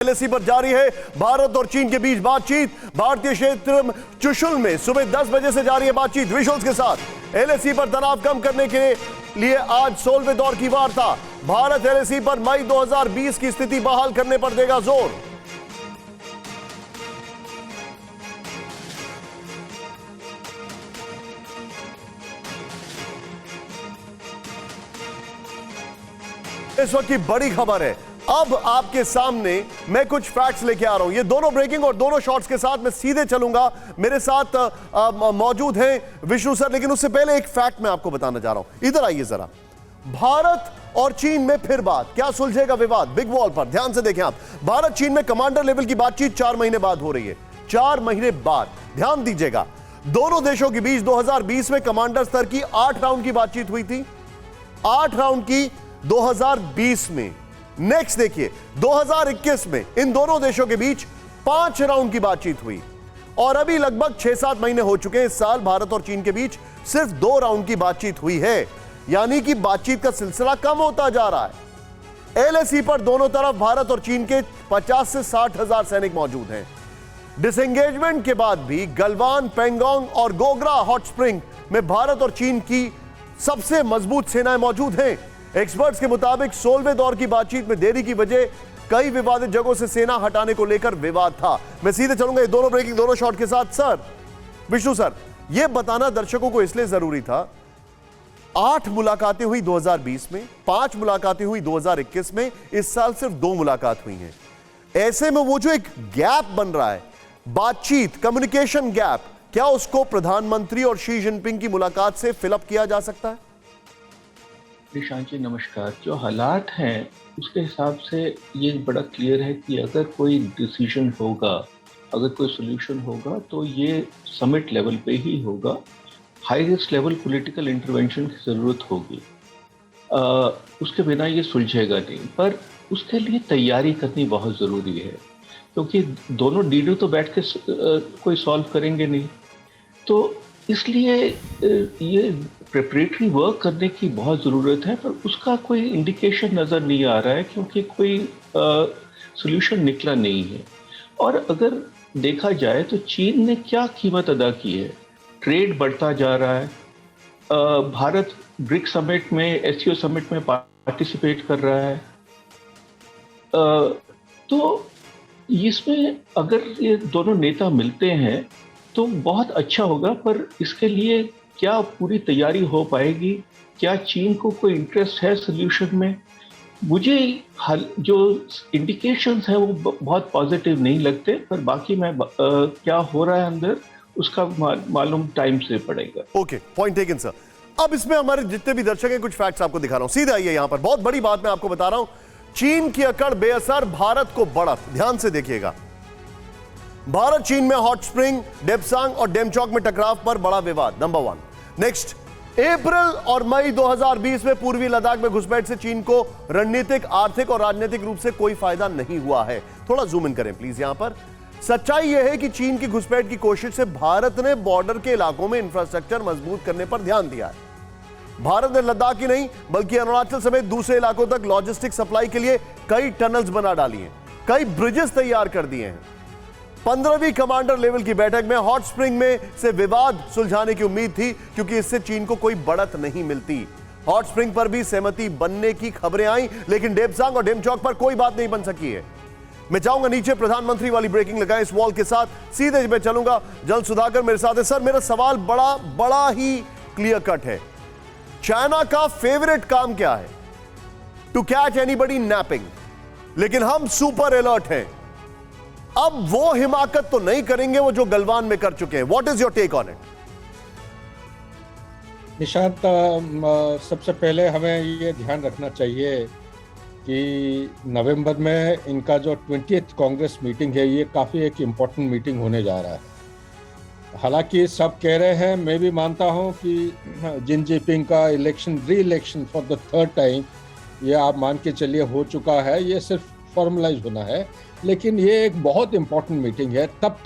LAC पर जारी है भारत और चीन के बीच बातचीत। भारतीय क्षेत्र चुशुल में सुबह 10 बजे से जारी है बातचीत विजुअल्स के साथ। एलएसी पर तनाव कम करने के लिए आज 16वें दौर की वार्ता। भारत एलएसी पर मई 2020 की स्थिति बहाल करने पर देगा जोर। इस वक्त की बड़ी खबर है, अब आपके सामने मैं कुछ फैक्ट्स लेके आ रहा हूं। ये दोनों ब्रेकिंग और दोनों शॉट्स के साथ मैं सीधे चलूंगा। मेरे साथ मौजूद हैं विष्णु सर, लेकिन उससे पहले एक फैक्ट मैं आपको बताना चाह रहा हूं। इधर आइए जरा। भारत और चीन में फिर बात, क्या सुलझेगा विवाद बिग वॉल पर? ध्यान से देखें आप। भारत चीन में कमांडर लेवल की बातचीत 4 महीने बाद हो रही है। 4 महीने बाद, ध्यान दीजिएगा। दोनों देशों के बीच 2020 में कमांडर स्तर की 8 राउंड की बातचीत हुई थी। 8 राउंड की 2020 में। नेक्स्ट देखिए 2021 में इन दोनों देशों के बीच 5 राउंड की बातचीत हुई और अभी लगभग 6-7 महीने हो चुके हैं। इस साल भारत और चीन के बीच सिर्फ 2 राउंड की बातचीत हुई है, यानी कि बातचीत का सिलसिला कम होता जा रहा है। एलएसी पर दोनों तरफ भारत और चीन के 50 से 60 हजार सैनिक मौजूद हैं। डिसएंगेजमेंट के बाद भी गलवान, पेंगोंग और गोगरा हॉट स्प्रिंग में भारत और चीन की सबसे मजबूत सेनाएं मौजूद हैं। एक्सपर्ट्स के मुताबिक 16वें दौर की बातचीत में देरी की वजह कई विवादित जगहों से सेना हटाने को लेकर विवाद था। मैं सीधे चलूंगा ये दोनों ब्रेकिंग दोनों शॉट के साथ। सर विष्णु सर, यह बताना दर्शकों को इसलिए जरूरी था, 8 मुलाकातें हुई 2020 में, 5 मुलाकातें हुई 2021 में, इस साल सिर्फ 2 मुलाकात हुई हैं। ऐसे में वो जो एक गैप बन रहा है, बातचीत, कम्युनिकेशन गैप, क्या उसको प्रधानमंत्री और शी जिनपिंग की मुलाकात से फिलअप किया जा सकता है? निशांत जी नमस्कार। जो हालात हैं उसके हिसाब से ये बड़ा क्लियर है कि अगर कोई डिसीजन होगा, अगर कोई सोल्यूशन होगा तो ये समिट लेवल पे ही होगा। हाईएस्ट लेवल पॉलिटिकल इंटरवेंशन की ज़रूरत होगी, उसके बिना ये सुलझेगा नहीं। पर उसके लिए तैयारी करनी बहुत ज़रूरी है, क्योंकि दोनों लीडर तो बैठ के कोई सॉल्व करेंगे नहीं। तो इसलिए ये प्रिपरेटरी वर्क करने की बहुत ज़रूरत है, पर उसका कोई इंडिकेशन नज़र नहीं आ रहा है, क्योंकि कोई सोल्यूशन निकला नहीं है। और अगर देखा जाए तो चीन ने क्या कीमत अदा की है। ट्रेड बढ़ता जा रहा है, भारत ब्रिक समिट में, एससीओ समिट में पार्टिसिपेट कर रहा है। तो इसमें अगर ये दोनों नेता मिलते हैं तो बहुत अच्छा होगा, पर इसके लिए क्या पूरी तैयारी हो पाएगी? क्या चीन को कोई इंटरेस्ट है सोल्यूशन में? मुझे जो इंडिकेशंस हैं वो बहुत पॉजिटिव नहीं लगते, पर बाकी मैं क्या हो रहा है अंदर उसका मालूम टाइम से पड़ेगा। Okay, point taken sir. अब इसमें हमारे जितने भी दर्शक हैं, कुछ फैक्ट्स आपको दिखा रहा हूं। सीधे आइए यहां पर, बहुत बड़ी बात मैं आपको बता रहा हूं। चीन की अकड़ बेअसर, भारत को बढ़त। ध्यान से देखिएगा। भारत चीन में हॉट स्प्रिंग, डेप्सांग और डेमचौक में टकराव पर बड़ा विवाद, नंबर 1। नेक्स्ट, अप्रैल और मई 2020 में पूर्वी लद्दाख में घुसपैठ से चीन को रणनीतिक, आर्थिक और राजनीतिक रूप से कोई फायदा नहीं हुआ है। थोड़ा जूम इन करें प्लीज यहां पर। सच्चाई यह है कि चीन की घुसपैठ की कोशिश से भारत ने बॉर्डर के इलाकों में इंफ्रास्ट्रक्चर मजबूत करने पर ध्यान दिया है। भारत ने लद्दाख ही नहीं बल्कि अरुणाचल समेत दूसरे इलाकों तक लॉजिस्टिक सप्लाई के लिए कई टनल्स बना डाली हैं, कई ब्रिजेस तैयार कर दिए हैं। 15वीं कमांडर लेवल की बैठक में हॉट स्प्रिंग में से विवाद सुलझाने की उम्मीद थी, क्योंकि इससे चीन को कोई बढ़त नहीं मिलती। हॉट स्प्रिंग पर भी सहमति बनने की खबरें आई, लेकिन डेप्सांग और डेमचौक पर कोई बात नहीं बन सकी है। मैं चाहूंगा नीचे प्रधानमंत्री वाली ब्रेकिंग लगाएं इस वॉल के साथ। सीधे मैं चलूंगा, जल सुधाकर मेरे साथ है। सर, मेरा सवाल बड़ा ही क्लियर कट है। चाइना का फेवरेट काम क्या है? To catch anybody napping. लेकिन हम सुपर अलर्ट हैं। अब वो हिमाकत तो नहीं करेंगे वो जो गलवान में कर चुके हैं। What is your take on it? Nishant, सबसे पहले हमें ये ध्यान रखना चाहिए कि नवंबर में इनका जो 20th कांग्रेस मीटिंग है, ये काफ़ी एक इम्पॉर्टेंट मीटिंग होने जा रहा है। हालांकि सब कह रहे हैं, मैं भी मानता हूं कि जिन जिनपिंग का री election for the 3rd time, ये आप मान के चलिए हो चुका है, ये सिर्फ फॉर्मलाइज होना है। लेकिन ये एक बहुत इम्पॉर्टेंट मीटिंग है। तब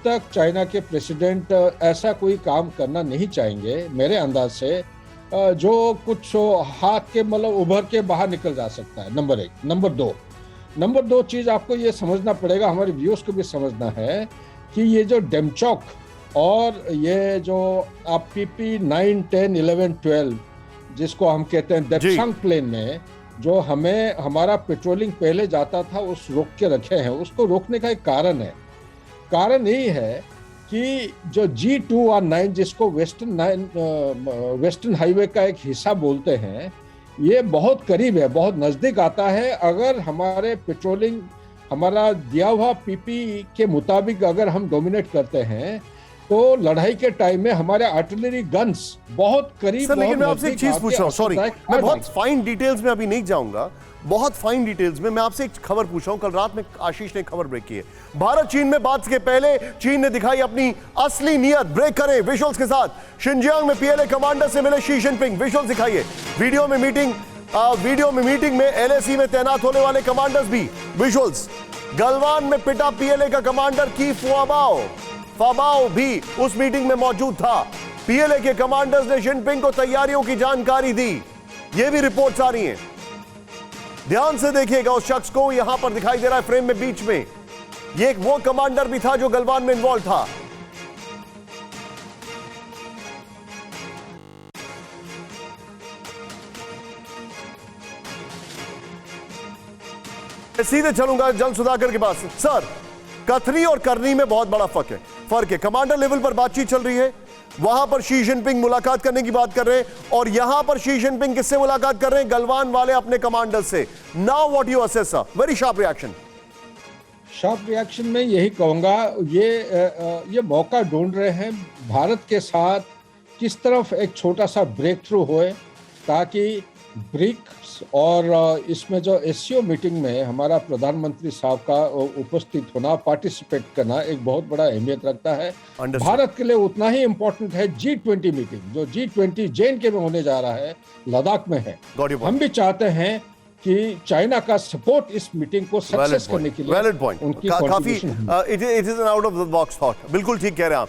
तक चाइना के प्रेसिडेंट ऐसा कोई काम करना नहीं चाहेंगे मेरे अंदाज से, जो कुछ हाथ के मतलब उभर के बाहर निकल जा सकता है, नंबर 1। नंबर 2, नंबर 2 चीज आपको ये समझना पड़ेगा, हमारे व्यूअर्स को भी समझना है कि ये जो डेमचौक और ये जो आप PP 9, 10, 11, 12 जिसको हम कहते हैं देप्सांग प्लेन में जो हमें हमारा पेट्रोलिंग पहले जाता था उस रोक के रखे हैं, उसको रोकने का एक कारण है। कारण यही है कि जो G2 और 9 जिसको वेस्टर्न हाईवे का एक हिस्सा बोलते हैं, ये बहुत करीब है, बहुत नजदीक आता है। अगर हमारे पेट्रोलिंग हमारा दिया हुआ PP के मुताबिक अगर हम डोमिनेट करते हैं तो लड़ाई के टाइम में हमारे आर्टिलरी गन्स बहुत करीब। सर लेकिन मैं आपसे एक चीज पूछ रहा हूँ, सॉरी मैं बहुत फाइन डिटेल्स में अभी नहीं जाऊंगा, बहुत फाइन डिटेल्स में मैं आपसे एक खबर पूछ रहा हूं। कल रात में आशीष ने खबर ब्रेक की है, भारत चीन में बात के पहले चीन ने दिखाई अपनी असली नियत। ब्रेक करें विजुअल्स के साथ। शिनजियांग में PLA कमांडर से मिले शी जिनपिंग, विजुअल्स दिखाइए। वीडियो में मीटिंग में LAC में तैनात होने वाले कमांडर्स भी, विजुअल्स। गलवान में पिटा PLA का कमांडर की फाबाओ भी उस मीटिंग में मौजूद था। PLA के कमांडर्स ने जिनपिंग को तैयारियों की जानकारी दी, ये भी रिपोर्ट्स आ रही हैं। ध्यान से देखिएगा उस शख्स को, यहां पर दिखाई दे रहा है फ्रेम में बीच में। ये एक वो कमांडर भी था जो गलवान में इन्वॉल्व था। सीधे चलूंगा जल सुधाकर के पास। सर, कथनी और करनी में बहुत बड़ा फर्क है। कमांडर लेवल पर बातचीत चल रही है, वहां पर शी जिनपिंग मुलाकात करने की बात कर रहे हैं, और यहां पर शी जिनपिंग किससे मुलाकात कर रहे हैं? गलवान वाले अपने कमांडर से। Now what you assess sir? Very sharp reaction में यही कहूंगा, ये मौका ढूंढ रहे हैं भारत के साथ किस तरफ एक छोटा सा ब्रेक थ्रू होए, ताकि ब्रिक्स और इसमें जो SCO मीटिंग में हमारा प्रधानमंत्री साहब का उपस्थित होना, पार्टिसिपेट करना एक बहुत बड़ा अहमियत रखता है। भारत के लिए उतना ही इम्पोर्टेंट है G20 मीटिंग, जो G20 JNK में होने जा रहा है, लद्दाख में है। हम भी चाहते हैं कि चाइना का सपोर्ट इस मीटिंग को सक्सेस करने के लिए उनकी काफी it is an out of the box thought. बिल्कुल ठीक कह रहे हैं आप।